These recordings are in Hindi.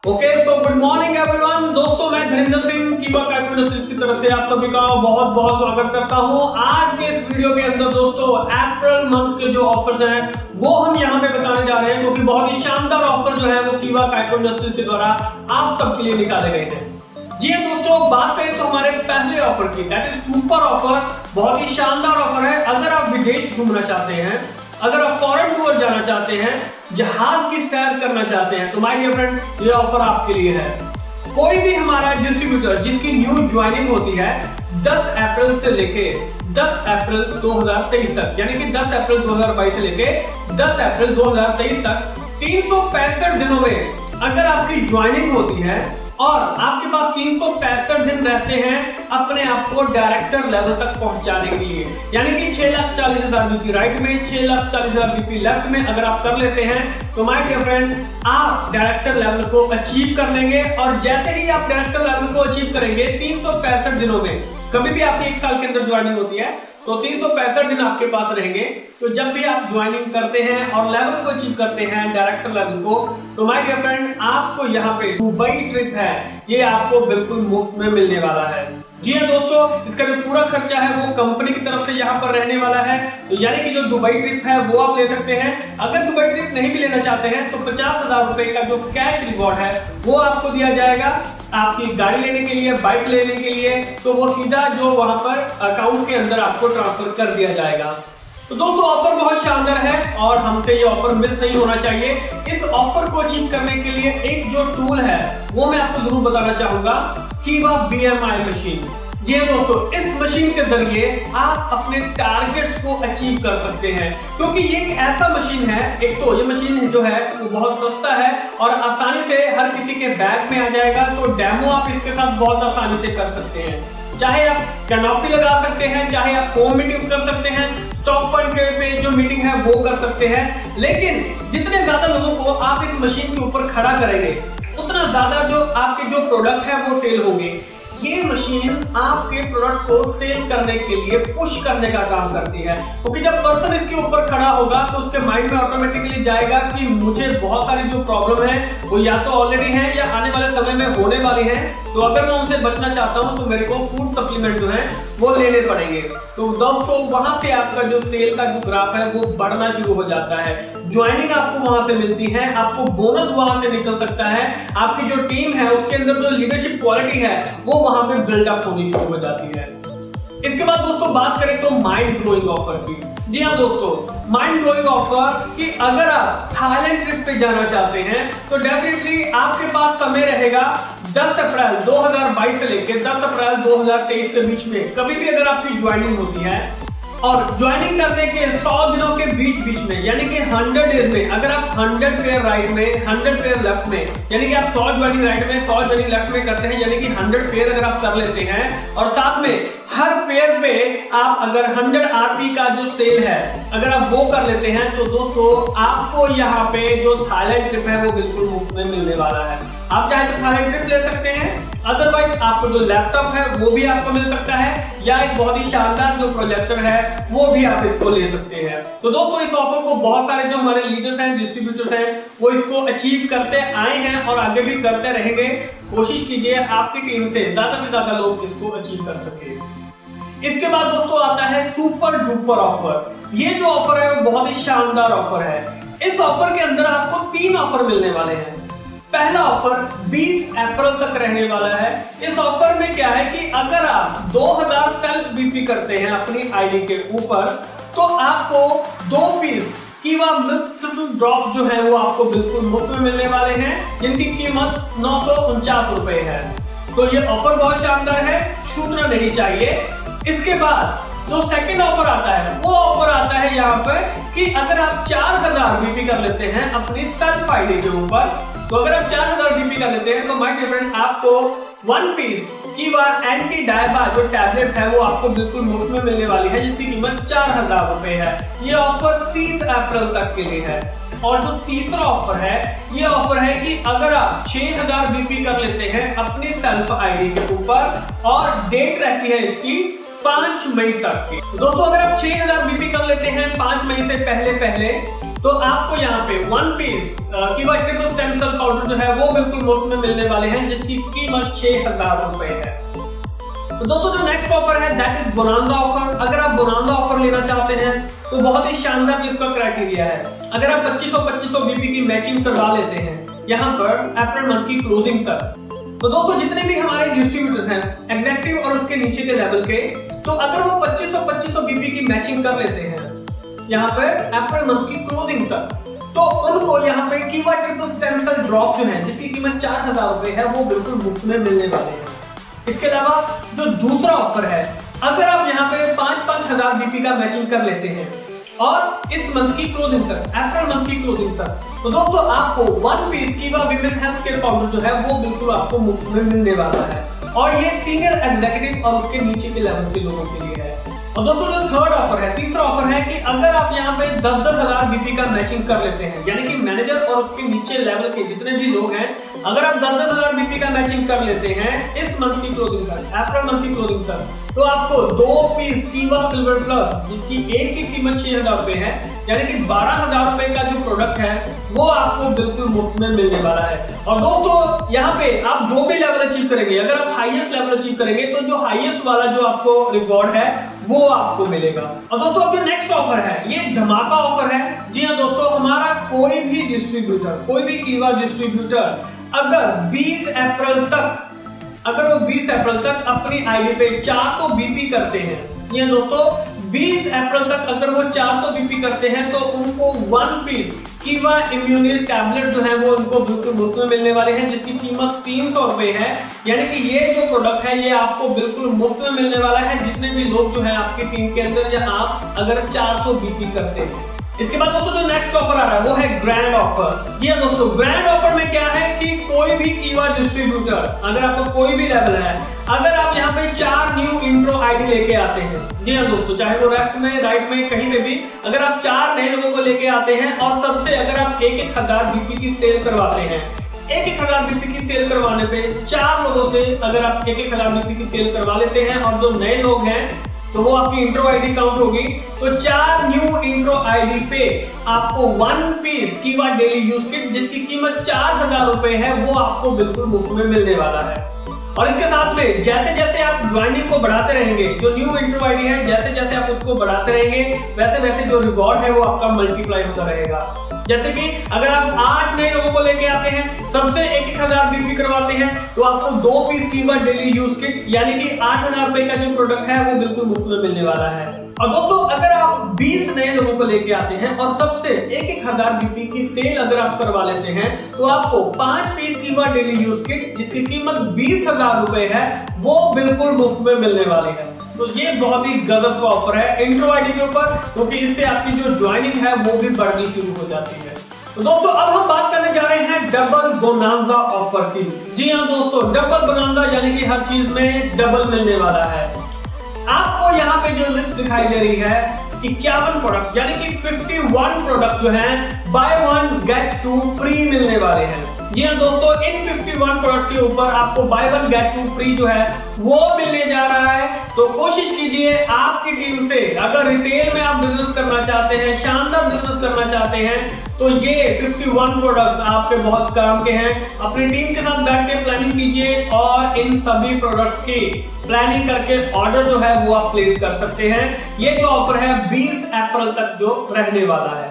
ओके तो गुड मॉर्निंग एवरीवन। दोस्तों मैं धीरेन्द्र सिंह कीवा कैपिटल इंडस्ट्रीज की तरफ से आप सभी का बहुत बहुत स्वागत करता हूं। आज के इस वीडियो के अंदर दोस्तों अप्रैल मंथ के जो ऑफर्स हैं वो हम यहां पे बताने जा रहे हैं, क्योंकि बहुत ही शानदार ऑफर जो है वो कीवा कैपिटल इंडस्ट्रीज के द्वारा आप सबके लिए निकाले गए हैं। जी हां दोस्तों, बात करें तो हमारे पहले ऑफर की, दैट इज सुपर ऑफर। बहुत ही शानदार ऑफर है। अगर आप विदेश घूमना चाहते हैं, अगर आप फॉरेन टूर जाना चाहते हैं, जहाज की सैर करना चाहते हैं, तो माय डियर फ्रेंड ये ऑफर आपके लिए है। कोई भी हमारा डिस्ट्रीब्यूटर जिनकी न्यू ज्वाइनिंग होती है 10 अप्रैल से लेके 10 अप्रैल 2023 तक, यानी कि 10 अप्रैल 2022 से लेके 10 अप्रैल 2023 तक 365 दिनों में अगर आपकी ज्वाइनिंग होती है और आपके पास 365 दिन रहते हैं अपने आप को डायरेक्टर लेवल तक पहुंचाने के लिए, यानी कि 6,40,000 बीपी राइट में, 6,40,000 बीपी लेफ्ट में अगर आप कर लेते हैं तो माय डियर फ्रेंड आप डायरेक्टर लेवल को अचीव कर लेंगे। और जैसे ही आप डायरेक्टर लेवल को अचीव करेंगे 365 दिनों में, कभी भी आपकी 1 साल के अंदर ज्वाइनिंग होती है तो 365 दिन आपके पास रहेंगे। तो जब भी आप ज्वाइनिंग करते हैं और लेवल को अचीव करते हैं डायरेक्टर लेवल को, तो माय डियर फ्रेंड आपको यहाँ पे दुबई ट्रिप है ये आपको बिल्कुल मुफ्त में मिलने वाला है। जी हाँ दोस्तों, इसका जो पूरा खर्चा है वो कंपनी की तरफ से यहाँ पर रहने वाला है। तो यानी कि जो दुबई ट्रिप है वो आप ले सकते हैं। अगर दुबई ट्रिप नहीं भी लेना चाहते हैं तो 50,000 रुपए का जो कैश रिवॉर्ड है वो आपको दिया जाएगा आपकी गाड़ी लेने के लिए, बाइक लेने के लिए। तो वो सीधा जो वहां पर अकाउंट के अंदर आपको ट्रांसफर कर दिया जाएगा। तो दोस्तों ऑफर बहुत शानदार है और हमसे ये ऑफर मिस नहीं होना चाहिए। इस ऑफर को अचीव करने के लिए एक जो टूल है वो मैं आपको जरूर बताना चाहूंगा, कीवा BMI मशीन। जी हाँ दोस्तों, इस मशीन के जरिए आप अपने टारगेट्स को अचीव कर सकते हैं, क्योंकि ये एक ऐसा मशीन है, एक तो ये मशीन जो है वो बहुत सस्ता है और आसानी से हर किसी के बैग में आ जाएगा। तो डेमो आप इसके साथ बहुत आसानी से कर सकते हैं। चाहे आप कैनोपी लगा सकते हैं, चाहे आप होम मीटिंग कर सकते हैं, स्टॉक पॉइंट पे जो मीटिंग है वो कर सकते हैं। लेकिन जितने ज्यादा लोगों को आप इस मशीन के ऊपर खड़ा करेंगे उतना ज्यादा जो आपके जो प्रोडक्ट है वो सेल होंगे। ये मशीन आपके प्रोडक्ट को सेल करने के लिए पुश करने का काम करती है, क्योंकि जब पर्सन इसके ऊपर खड़ा होगा तो उसके माइंड में ऑटोमेटिकली जाएगा कि मुझे बहुत सारी जो प्रॉब्लम है वो या तो ऑलरेडी है या आने वाले समय में होने वाली है। तो अगर मैं उनसे बचना चाहता हूं तो मेरे को फूड सप्लीमेंट जो है वो लेने पड़ेंगे। तो दोस्तों वहां से आपका जो सेल का जो ग्राफ है वो बढ़ना शुरू हो जाता है। ज्वाइनिंग आपको वहां से मिलती है, आपको बोनस वहां से निकल सकता है, आपकी जो टीम है उसके अंदर जो लीडरशिप क्वालिटी है वो वहां पे बिल्डअप होनी शुरू हो जाती है। इसके बाद दोस्तों बात करें तो माइंड ब्लोइंग ऑफर की। जी हाँ दोस्तों, माइंड ब्लोइंग ऑफर कि अगर आप थाईलैंड ट्रिप पे जाना चाहते हैं तो डेफिनेटली आपके पास समय रहेगा 10 अप्रैल 2022 से लेकर 10 अप्रैल 2023 के बीच में। कभी भी अगर आपकी ज्वाइनिंग होती है और ज्वाइनिंग करने के 100 दिनों के बीच में, यानी कि 100 डेज में अगर आप 100 पेयर राइट में 100 पेयर लेफ्ट में, यानी कि आप 100 ज्वाइनिंग राइट में 100 ज्वाइनिंग लेफ्ट में करते हैं, यानी कि 100 पेयर अगर आप कर लेते हैं और साथ में हर पेयर पे आप अगर 100 RP का जो सेल है अगर आप वो कर लेते हैं तो दोस्तों आपको यहाँ पे जो थाईलैंड ट्रिप है वो बिल्कुल मुफ्त में मिलने वाला है। आप चाहे तो थाईलैंड ट्रिप ले सकते हैं, अदरवाइज आपको जो लैपटॉप है वो भी आपको मिल सकता है, या एक बहुत ही शानदार जो प्रोजेक्टर है वो भी आप इसको ले सकते हैं। तो दोस्तों इस ऑफर को बहुत सारे जो हमारे लीडर्स हैं, डिस्ट्रीब्यूटर्स हैं, वो इसको अचीव करते आए हैं और आगे भी करते रहेंगे। कोशिश कीजिए आपकी टीम से ज्यादा लोग इसको अचीव कर सके। इसके बाद दोस्तों आता है सुपर डुपर ऑफर। ये जो ऑफर है वो बहुत ही शानदार ऑफर है। इस ऑफर के अंदर आपको 3 ऑफर मिलने वाले हैं। पहला ऑफर 20 अप्रैल तक रहने वाला है। इस ऑफर में क्या है कि अगर आप 2000 सेल्फ बीपी करते हैं अपनी आईडी के ऊपर तो आपको 2 पीस कीवा मिल्क ड्रॉप जो है वो आपको बिल्कुल मुफ्त में मिलने वाले हैं, जिनकी कीमत 949 रुपए है। तो ये ऑफर बहुत शानदार है, छूटना नहीं चाहिए। इसके बाद जो सेकंड ऑफर आता है वो ऑफर आता है यहाँ पर कि अगर आप 4000 बीपी कर लेते हैं अपनी सेल्फ आईडी के ऊपर, तो अगर आप 4000 बीपी कर लेते हैं तो माय डियर फ्रेंड आपको 1 पीस कीवा एंटी डायबा जो टैबलेट है वो आपको बिल्कुल मुफ्त में मिलने वाली है, जिसकी कीमत 4000 रुपए है। ये ऑफर 30 अप्रैल तक के लिए है। और जो तीसरा ऑफर है ये ऑफर है कि अगर आप 6000 बीपी कर लेते हैं अपनी सेल्फ आईडी के ऊपर और डेट रहती है इसकी 5 मई तक की। दोस्तों अगर आप 6000 बीपी कर लेते हैं 5 मई से पहले तो आपको यहाँ पे 1 पीस कीवा ट्रिपल स्टेम सेल पाउडर जो है वो बिल्कुल मुफ्त में मिलने वाले हैं, जिसकी कीमत 6000 रुपए है। तो दोस्तों जो नेक्स्ट ऑफर है दैट इज बोनांजा ऑफर। अगर आप बोनांजा ऑफर लेना चाहते हैं तो बहुत ही शानदार इसका क्राइटेरिया है। अगर आप 2500 बीपी की मैचिंग करवा लेते हैं यहाँ पर अप्रैल मंथ की क्लोजिंग तक, तो दोस्तों जितने भी हमारे डिस्ट्रीब्यूटर्स हैं एग्जेक्टिव और उसके नीचे के लेवल के, तो अगर वो 2500 बीपी की मैचिंग कर लेते हैं यहाँ पर अप्रैल मंथ की क्लोजिंग तक, तो उनको यहाँ पे कीवा ट्रिपल स्टेम सेल ड्रॉप जो है जिसकी कीमत 4000 रुपए है वो बिल्कुल मुफ्त में मिलने वाले हैं। इसके अलावा जो दूसरा ऑफर है, अगर आप यहाँ पे 5,000 बीपी का मैचिंग कर लेते हैं और इस मंथ की क्लोजिंग तक, अप्रैल मंथ की क्लोजिंग तक, तो दोस्तों आपको 1 पीस कीवा विमेन हेल्थ केयर पाउडर जो है वो बिल्कुल आपको मुफ्त में मिलने वाला है। और ये सीनियर एग्जीक्यूटिव और उसके नीचे के लेवल के लोगों के लिए है। और दोस्तों जो थर्ड ऑफर है, तीसरा ऑफर है कि अगर आप यहाँ पे 10,000 बीपी का मैचिंग कर लेते हैं, यानी कि मैनेजर और उसके नीचे लेवल के जितने भी लोग हैं, अगर आप 10,000 बीपी का मैचिंग कर लेते हैं इस मंथ की क्लोजिंग तक, अप्रैल मंथ की क्लोजिंग तक, तो आपको 2 पीस कीवा सिल्वर प्लस जिसकी एक की कीमत 6000 रुपए है, यानी कि 12,000 रुपए का जो प्रोडक्ट है वो आपको बिल्कुल मुफ्त में मिलने वाला है। और दोस्तों यहाँ पे आप जो भी लेवल अचीव करेंगे, अगर आप हाईएस्ट लेवल अचीव करेंगे तो जो हाईएस्ट वाला जो आपको रिवॉर्ड है वो आपको मिलेगा। और दोस्तों अब जो नेक्स्ट ऑफर है ये धमाका ऑफर है। जी हाँ दोस्तों, हमारा कोई भी डिस्ट्रीब्यूटर, कोई भी कीवा डिस्ट्रीब्यूटर अगर 20 अप्रैल तक, अगर वो 20 अप्रैल तक अपनी आईडी पे 400 बीपी करते हैं, ये दोस्तों 20 अप्रैल तक अगर वो 400 बीपी करते हैं तो उनको 1 पीस कीवा इम्यूनिटी टैबलेट जो है वो उनको बिल्कुल मुफ्त में मिलने वाले हैं, जिसकी कीमत 300 रुपए है। यानी कि ये जो प्रोडक्ट है ये आपको बिल्कुल मुफ्त में मिलने वाला है जितने भी लोग जो है आपकी टीम के अंदर, या आप अगर 400 बीपी करते हैं। इसके बाद दोस्तों जो नेक्स्ट ऑफर आ रहा है वो है ग्रैंड ऑफर। ये दोस्तों ग्रैंड ऑफर में क्या है कि कोई भी कीवा डिस्ट्रीब्यूटर, अगर आपको कोई भी लेवल है, अगर आप यहाँ पे 4 न्यू इंट्रो आईडी लेके आते हैं, जी हाँ दोस्तों, चाहे वो लेफ्ट में, राइट में, कहीं पे भी, अगर आप 4 नए लोगों को लेके आते हैं और सबसे अगर आप 1,000 बीपी की सेल करवाते हैं, 1,000 बीपी की सेल करवाने पे 4 लोगों से अगर आप 1,000 बीपी की सेल करवा लेते हैं और जो नए लोग हैं तो वो आपकी इंट्रो आईडी काउंट होगी, तो 4 न्यू इंट्रो आईडी पे आपको 1 पीस कीवा डेली यूज किट जिसकी कीमत 4000 रुपए है वो आपको बिल्कुल मुफ्त में मिलने वाला है। और इसके साथ में जैसे जैसे आप ज्वाइनिंग को बढ़ाते रहेंगे, जो न्यू इंट्रो आईडी है जैसे जैसे आप उसको बढ़ाते रहेंगे वैसे वैसे जो रिवॉर्ड है वो आपका मल्टीप्लाई होता रहेगा। जैसे कि अगर आप 8 नए लोगों को लेके आते हैं, सबसे 1,000 बीपी करवाते हैं, तो आपको 2 पीस कीवा डेली यूज किट यानी कि 8,000 रुपए का जो प्रोडक्ट है वो बिल्कुल मुफ्त में मिलने वाला है। और दोस्तों अगर आप 20 नए लोगों को लेके आते हैं और सबसे 1,000 बीपी की सेल अगर आप करवा लेते हैं तो आपको 5 पीस कीवा डेली यूज किट जिसकी कीमत 20,000 रुपए है वो बिल्कुल मुफ्त में मिलने वाली है। तो ये बहुत ही गजब का ऑफर है इंट्रो आईडी के ऊपर, क्योंकि इससे आपकी जो ज्वाइनिंग है वो भी बढ़नी शुरू हो जाती है। तो दोस्तों अब हम बात करने जा रहे हैं डबल बोनांजा ऑफर की। जी हाँ दोस्तों, डबल बोनांजा यानी कि हर चीज में डबल मिलने वाला है। आपको यहाँ पे जो लिस्ट दिखाई दे रही है 51 प्रोडक्ट यानी कि 51 प्रोडक्ट जो है बाय 1 गेट 2 फ्री मिलने वाले हैं। जी हाँ दोस्तों, इन 51 प्रोडक्ट के ऊपर आपको बाय 1 गेट 2 फ्री जो है वो मिलने जा रहा है। तो कोशिश कीजिए आपकी टीम से, अगर रिटेल में आप बिजनेस करना चाहते हैं, शानदार बिजनेस करना चाहते हैं, तो ये 51 प्रोडक्ट आपके बहुत काम के हैं। अपनी टीम के साथ बैठ के प्लानिंग कीजिए और इन सभी प्रोडक्ट की प्लानिंग करके ऑर्डर जो है वो आप प्लेस कर सकते हैं। ये जो ऑफर है 20 अप्रैल तक जो रहने वाला है।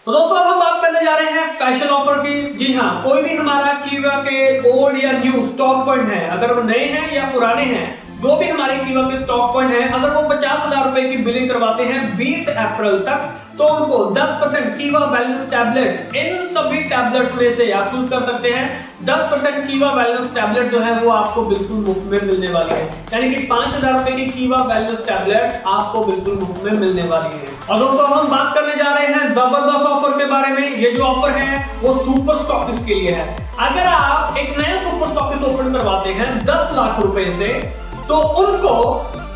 तो दोस्तों अब हम बात करने जा रहे हैं स्पेशल ऑफर की। जी हाँ, कोई भी हमारा कीवा के ओल्ड या न्यू स्टॉक पॉइंट है, अगर वो नए हैं या पुराने हैं, जो भी हमारे कीवा के स्टॉक पॉइंट है, अगर वो 50,000 रुपए की बिलिंग करवाते हैं 20 अप्रैल तक, तो उनको 10% कीवा वेलनेस टैबलेट, इन सभी टैबलेट्स में से आप चूज कर सकते हैं 10% कीवा वेलनेस टैबलेट जो है वो आपको बिल्कुल मुफ्त में मिलने वाली है। यानी कि 5,000 रुपए की कीवा वेलनेस टैबलेट आपको बिल्कुल मुफ्त में मिलने वाली है। और दोस्तों हम बात करने जा रहे हैं जबरदस्त ऑफर के बारे में। ये जो ऑफर है वो सुपर स्टॉकिस्ट के लिए है। अगर आप एक नया सुपर स्टॉकिस्ट ओपन करवाते हैं 10 लाख रुपए से, तो उनको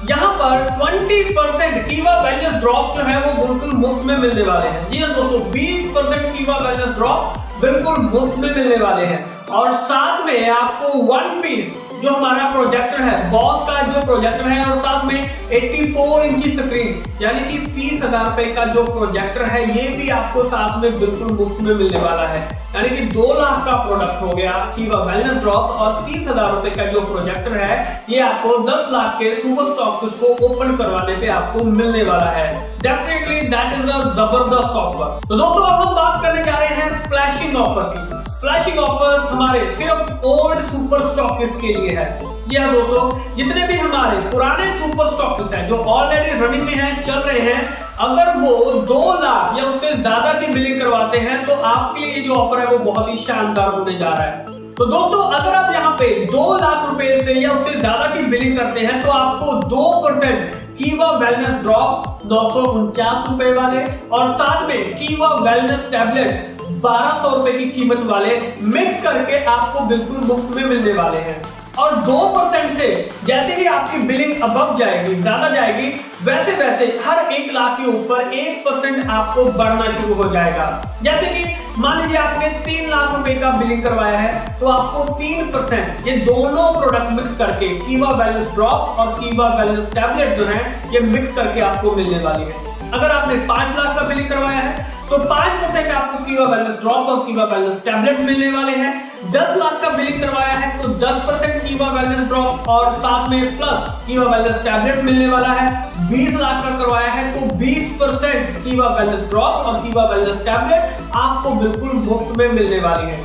यहाँ पर 20% कीवा वेलनेस ड्रॉप जो है वो बिल्कुल मुफ्त में मिलने वाले हैं। जी हाँ दोस्तों, 20% कीवा वेलनेस ड्रॉप बिल्कुल मुफ्त में मिलने वाले हैं। और साथ में आपको 1 पीस जो हमारा प्रोजेक्टर है, बॉस का जो प्रोजेक्टर है, और साथ में 84 इंची स्क्रीन यानी कि 30,000 रुपए का जो प्रोजेक्टर है, ये भी आपको साथ में बिल्कुल मुफ्त में मिलने वाला है। यानी कि 2 लाख का प्रोडक्ट हो गया कीवा वेलनेस ड्रॉप, और 30,000 रुपए का जो प्रोजेक्टर है ये आपको 10 लाख के सुपर स्टॉकिस्ट को ओपन करवाने पे आपको मिलने वाला है। डेफिनेटली दैट इज अ जबरदस्त ऑफर। तो दोस्तों अब हम बात करने जा रहे हैं स्प्लैशिंग ऑफर की। स्प्लैशिंग ऑफर हमारे सिर्फ ओल्ड सुपर स्टॉकिस्ट के लिए है। जी हाँ दोस्तों, जितने भी हमारे पुराने सुपर स्टॉकिस्ट हैं जो ऑलरेडी रनिंग में हैं, चल रहे हैं, अगर वो 2 लाख या उससे ज्यादा की बिलिंग करवाते हैं तो आपके लिए जो ऑफर है वो बहुत ही शानदार होने जा रहा है। तो दोस्तों अगर आप यहाँ पे 2 लाख रुपए से या उससे ज्यादा की बिलिंग करते हैं तो आपको 2% कीवा वेलनेस ड्रॉप 949 रुपए वाले, और साथ में कीवा वेलनेस टैबलेट 1200 रुपए की कीमत वाले मिक्स करके आपको बिल्कुल मुफ्त में मिलने वाले हैं। और 2% से जैसे ही आपकी बिलिंग अबव जाएगी, ज्यादा जाएगी, वैसे वैसे हर 1 लाख के ऊपर 1% आपको बढ़ना शुरू हो जाएगा। जैसे कि मान लीजिए आपने 3 लाख रुपए का बिलिंग करवाया है तो आपको 3% ये दोनों प्रोडक्ट मिक्स करके कीवा वेलनेस ड्रॉप और कीवा वेलनेस टैबलेट जो है ये मिक्स करके आपको मिलने वाली है। अगर आपने 5 लाख का बिलिंग करवाया है तो 5% आपको कीवा वेलनेस ड्रॉप और कीवा वेलनेस टैबलेट मिलने वाले हैं। 10 लाख का बिलिंग करवाया है तो 10% कीवा वेलनेस ड्रॉप और साथ में प्लस कीवा वेलनेस टैबलेट मिलने वाला है। 20 लाख का करवाया है तो 20% कीवा वेलनेस ड्रॉप और कीवा वेलनेस टैबलेट आपको बिल्कुल मुफ्त में मिलने वाली है।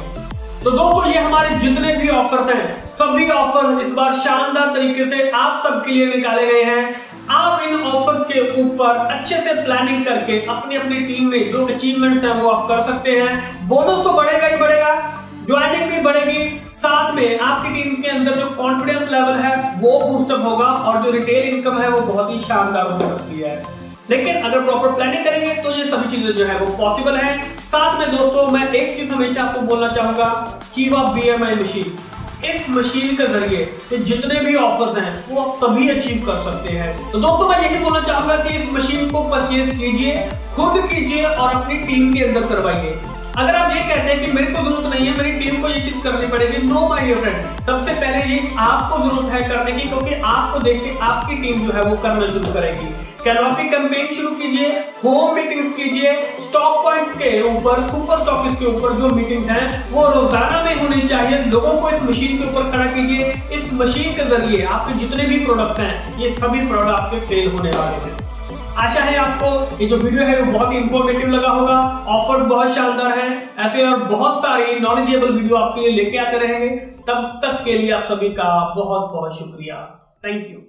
तो दोस्तों ये हमारे जितने भी ऑफर्स हैं, सभी ऑफर इस बार शानदार तरीके से आप सबके लिए निकाले गए हैं। आप इन ऑफर के ऊपर अच्छे से प्लानिंग करके अपनी अपनी टीम में जो अचीवमेंट्स हैं वो आप कर सकते हैं। बोनस तो बढ़ेगा ही बढ़ेगा, ज्वाइनिंग भी बढ़ेगी, साथ में आपकी टीम के अंदर जो कॉन्फिडेंस लेवल है वो बूस्टअप होगा, और जो रिटेल इनकम है वो बहुत ही शानदार हो सकती है। लेकिन अगर प्रॉपर प्लानिंग करेंगे तो ये सभी चीजें जो है वो पॉसिबल है। साथ में दोस्तों मैं एक चीज हमेशा आपको बोलना चाहूंगा, कीवा BMI मशीन, इस मशीन के जरिए जितने भी ऑफर्स हैं वो आप सभी अचीव कर सकते हैं। तो दोस्तों मैं यही बोलना चाहूंगा कि इस मशीन को परचेज कीजिए, खुद कीजिए और अपनी टीम के अंदर करवाइए। अगर आप ये कहते हैं कि मेरे को जरूरत नहीं है, मेरी टीम को ये चीज करनी पड़ेगी, नो माय डियर फ्रेंड, सबसे पहले ये आपको जरूरत है करने की, क्योंकि आपको देख के आपकी टीम जो है वो करना शुरू करेगी। कैनवापी कैंपेन शुरू कीजिए, होम मीटिंग्स कीजिए, स्टॉक पॉइंट के ऊपर, सुपर स्टॉकिस्ट के ऊपर जो मीटिंग्स हैं वो रोजाना में होनी चाहिए। लोगों को इस मशीन के ऊपर खड़ा कीजिए। इस मशीन के जरिए आपके जितने भी प्रोडक्ट हैं ये सभी प्रोडक्ट आपके सेल होने वाले हैं। आशा है आपको ये जो वीडियो है वो बहुत ही इंफॉर्मेटिव लगा होगा। ऑफर बहुत शानदार है, ऐसे और बहुत सारी नॉलेजेबल वीडियो आपके लिए लेके आते रहेंगे। तब तक के लिए आप सभी का बहुत बहुत शुक्रिया। Thank you.